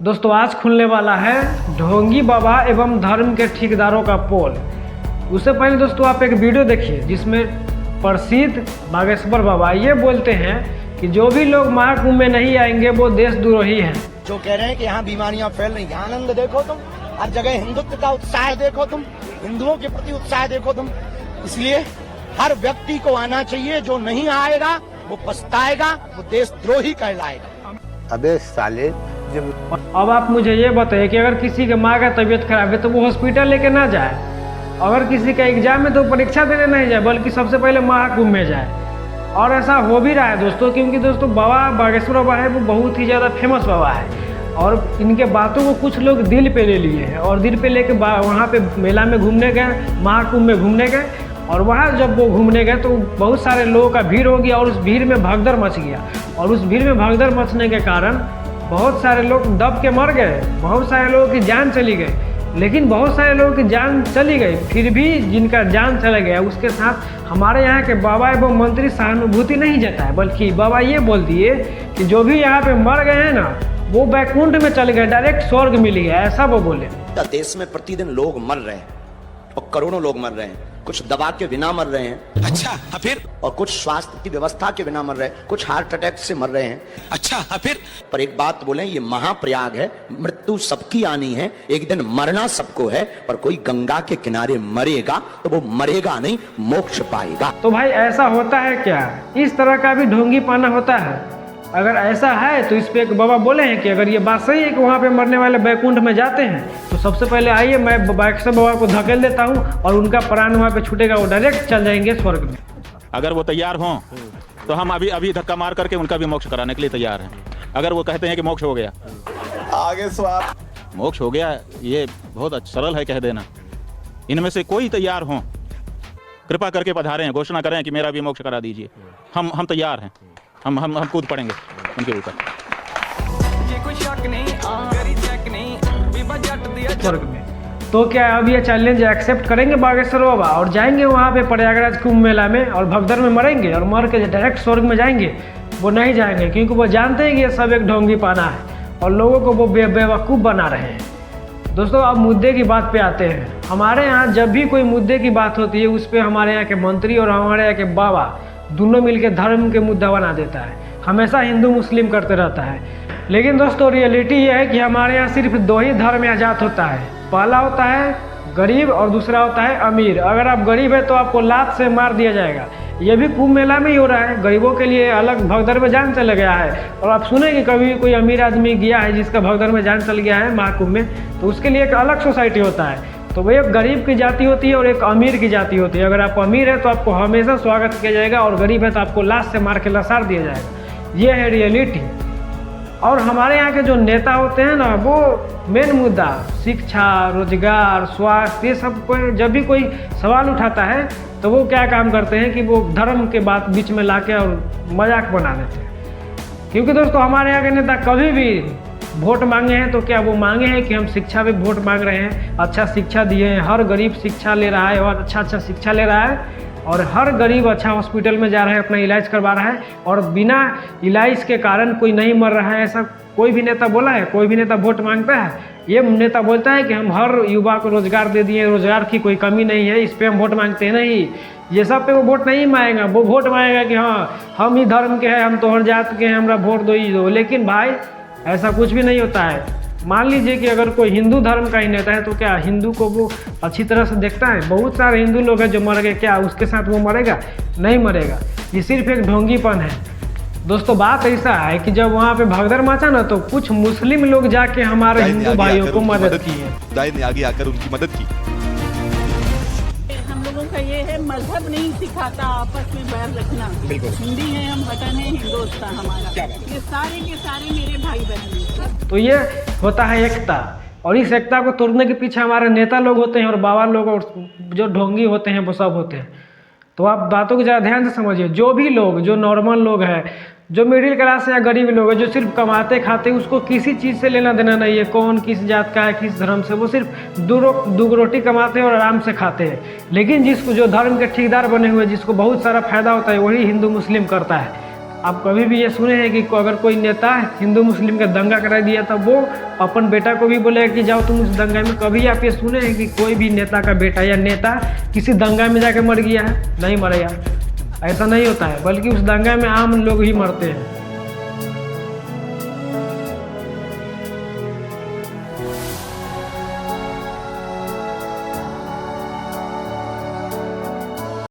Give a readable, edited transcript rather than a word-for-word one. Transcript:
दोस्तों आज खुलने वाला है ढोंगी बाबा एवं धर्म के ठेकेदारों का पोल। उससे पहले दोस्तों आप एक वीडियो देखिए जिसमें प्रसिद्ध बागेश्वर बाबा ये बोलते हैं कि जो भी लोग महाकुंभ में नहीं आएंगे वो देशद्रोही हैं। जो कह रहे हैं कि यहाँ बीमारियां फैल रही, यहाँ आनंद देखो तुम, हर जगह हिंदुत्व का उत्साह देखो तुम, हिंदुओं के प्रति उत्साह देखो तुम। इसलिए हर व्यक्ति को आना चाहिए, जो नहीं आएगा वो पछताएगा, वो देशद्रोही कहलाएगा। अबे साले अब आप मुझे ये बताइए कि अगर किसी के माँ का तबीयत खराब है तो वो हॉस्पिटल लेके ना जाए, अगर किसी का एग्जाम है तो परीक्षा देने नहीं जाए बल्कि सबसे पहले महाकुंभ में जाए। और ऐसा हो भी रहा है दोस्तों, क्योंकि दोस्तों बाबा बागेश्वर बाबा है वो बहुत ही ज़्यादा फेमस बाबा है और इनके बातों को कुछ लोग दिल पे ले लिए हैं और दिल पे लेके वहाँ पे मेला में घूमने गए, महाकुंभ में घूमने गए और वहाँ जब वो घूमने गए तो बहुत सारे लोगों का भीड़ हो गया और उस भीड़ में भगदड़ मच गया और उस भीड़ में भगदड़ मचने के कारण बहुत सारे लोग दब के मर गए, बहुत सारे लोगों की जान चली गई। लेकिन बहुत सारे लोगों की जान चली गई, फिर भी जिनका जान चला गया उसके साथ हमारे यहाँ के बाबा एवं मंत्री सहानुभूति नहीं जताए, बल्कि बाबा ये बोल दिए कि जो भी यहाँ पे मर गए हैं ना वो बैकुंठ में चले गए, डायरेक्ट स्वर्ग मिल गया, ऐसा वो बोले। देश में प्रतिदिन लोग मर रहे हैं और करोड़ों लोग मर रहे हैं, कुछ दवा के बिना मर रहे हैं, अच्छा फिर, और कुछ स्वास्थ्य की व्यवस्था के बिना मर रहे हैं, कुछ हार्ट अटैक से मर रहे हैं, अच्छा फिर। पर एक बात बोलें, ये महाप्रयाग है, मृत्यु सबकी आनी है, एक दिन मरना सबको है, पर कोई गंगा के किनारे मरेगा तो वो मरेगा नहीं, मोक्ष पाएगा। तो भाई ऐसा होता है क्या? इस तरह का भी ढोंगी पाना होता है? अगर ऐसा है तो इस पे एक बाबा बोले हैं कि अगर ये बात सही है कि वहाँ पे मरने वाले बैकुंठ में जाते हैं तो सबसे पहले आइए मैं बागेश्वर बाबा को धकेल देता हूँ और उनका प्राण वहाँ पे छूटेगा, वो डायरेक्ट चल जाएंगे स्वर्ग में। अगर वो तैयार हों तो हम अभी धक्का मार करके उनका भी मोक्ष कराने के लिए तैयार हैं। अगर वो कहते हैं कि मोक्ष हो गया, आगे स्वाद मोक्ष हो गया, ये बहुत सरल है कह देना। इनमें से कोई तैयार हों, कृपा करके पधारें, घोषणा करें कि मेरा भी मोक्ष करा दीजिए। हम तैयार हैं, हम कूद पड़ेंगे उनके ऊपर। स्वर्ग में तो क्या अब ये चैलेंज एक्सेप्ट करेंगे बागेश्वर बाबा और जाएंगे वहाँ पे प्रयागराज कुंभ मेला में और भगदड़ में मरेंगे और मर के डायरेक्ट स्वर्ग में जाएंगे? वो नहीं जाएंगे, क्योंकि वो जानते हैं कि ये सब एक ढोंगी पाना है और लोगों को वो बेवकूफ़ बना रहे हैं। दोस्तों अब मुद्दे की बात पे आते हैं। हमारे यहाँ जब भी कोई मुद्दे की बात होती है उस पर हमारे यहाँ के मंत्री और हमारे यहाँ के बाबा दोनों मिलकर धर्म के मुद्दा बना देता है, हमेशा हिंदू मुस्लिम करते रहता है। लेकिन दोस्तों रियलिटी ये है कि हमारे यहाँ सिर्फ दो ही धर्म या जात होता है, पहला होता है गरीब और दूसरा होता है अमीर। अगर आप गरीब है तो आपको लात से मार दिया जाएगा। ये भी कुंभ मेला में ही हो रहा है, गरीबों के लिए अलग भगदड़ में जान चला गया है। और आप सुने कि कभी कोई अमीर आदमी गया है जिसका भगदड़ में जान चल गया है महाकुंभ में, तो उसके लिए एक अलग सोसाइटी होता है। तो वो एक गरीब की जाति होती है और एक अमीर की जाति होती है। अगर आप अमीर है तो आपको हमेशा स्वागत किया जाएगा और गरीब है तो आपको लाश से मार के लसार दिया जाएगा। ये है रियलिटी। और हमारे यहाँ के जो नेता होते हैं ना, वो मेन मुद्दा शिक्षा, रोजगार, स्वास्थ्य, ये सब कोई जब भी कोई सवाल उठाता है तो वो क्या काम करते हैं कि वो धर्म के बात बीच में लाके और मजाक बना देते हैं। क्योंकि दोस्तों हमारे यहाँ के नेता कभी भी वोट मांगे हैं तो क्या वो मांगे हैं कि हम शिक्षा पे वोट मांग रहे हैं, अच्छा शिक्षा दिए हैं, हर गरीब शिक्षा ले रहा है और अच्छा शिक्षा ले रहा है और हर गरीब अच्छा हॉस्पिटल में जा रहा है, अपना इलाज करवा रहा है और बिना इलाज के कारण कोई नहीं मर रहा है। ऐसा कोई भी नेता बोला है? कोई भी नेता वोट मांगता है? ये नेता बोलता है कि हम हर युवा को रोजगार दे दिए, रोजगार की कोई कमी नहीं है, इस पर हम वोट मांगते हैं। नहीं, ये सब पे वो वोट नहीं मांगेगा। वो वोट मांगेगा कि हाँ हम ही धर्म के हैं, हम तो हर जात के हैं, हमारा वोट दो ही दो। लेकिन भाई ऐसा कुछ भी नहीं होता है। मान लीजिए कि अगर कोई हिंदू धर्म का ही नेता है तो क्या हिंदू को वो अच्छी तरह से देखता है? बहुत सारे हिंदू लोग हैं जो मर गए, क्या उसके साथ वो मरेगा? नहीं मरेगा। ये सिर्फ एक ढोंगीपन है। दोस्तों बात ऐसा है कि जब वहाँ पे भगदड़ मचा ना तो कुछ मुस्लिम लोग जाके हमारे हिंदू भाइयों को मदद की है। दाई ने आगे आकर उनकी मदद की। हम लोगों का ये है, मजहब नहीं सिखाता आपस में बैर रखना। बिल्कुल हिंदी है, हम वतन है हिंदुस्तान हमारा। ये सारे के सारे मेरे भाई बहन हैं। तो ये होता है एकता और इस एकता को तोड़ने के पीछे हमारे नेता लोग होते हैं और बाबा लोग और जो ढोंगी होते हैं वो सब होते हैं। तो आप बातों को ज़रा ध्यान से समझिए। जो भी लोग, जो नॉर्मल लोग हैं, जो मिडिल क्लास या गरीब लोग हैं, जो सिर्फ कमाते खाते, उसको किसी चीज़ से लेना देना नहीं है, कौन किस जात का है, किस धर्म से। वो सिर्फ दो रोटी कमाते हैं और आराम से खाते हैं। लेकिन जिसको जो धर्म के ठेकेदार बने हुए, जिसको बहुत सारा फायदा होता है, वही हिंदू मुस्लिम करता है। आप कभी भी ये सुने हैं कि अगर कोई नेता हिंदू मुस्लिम का दंगा करा दिया तो वो अपन बेटा को भी बोलेगा कि जाओ तुम उस दंगा में? कभी आप ये सुने हैं कि कोई भी नेता का बेटा या नेता किसी दंगा में जाके मर गया है? नहीं मरेगा, ऐसा नहीं होता है, बल्कि उस दंगा में आम लोग ही मरते हैं।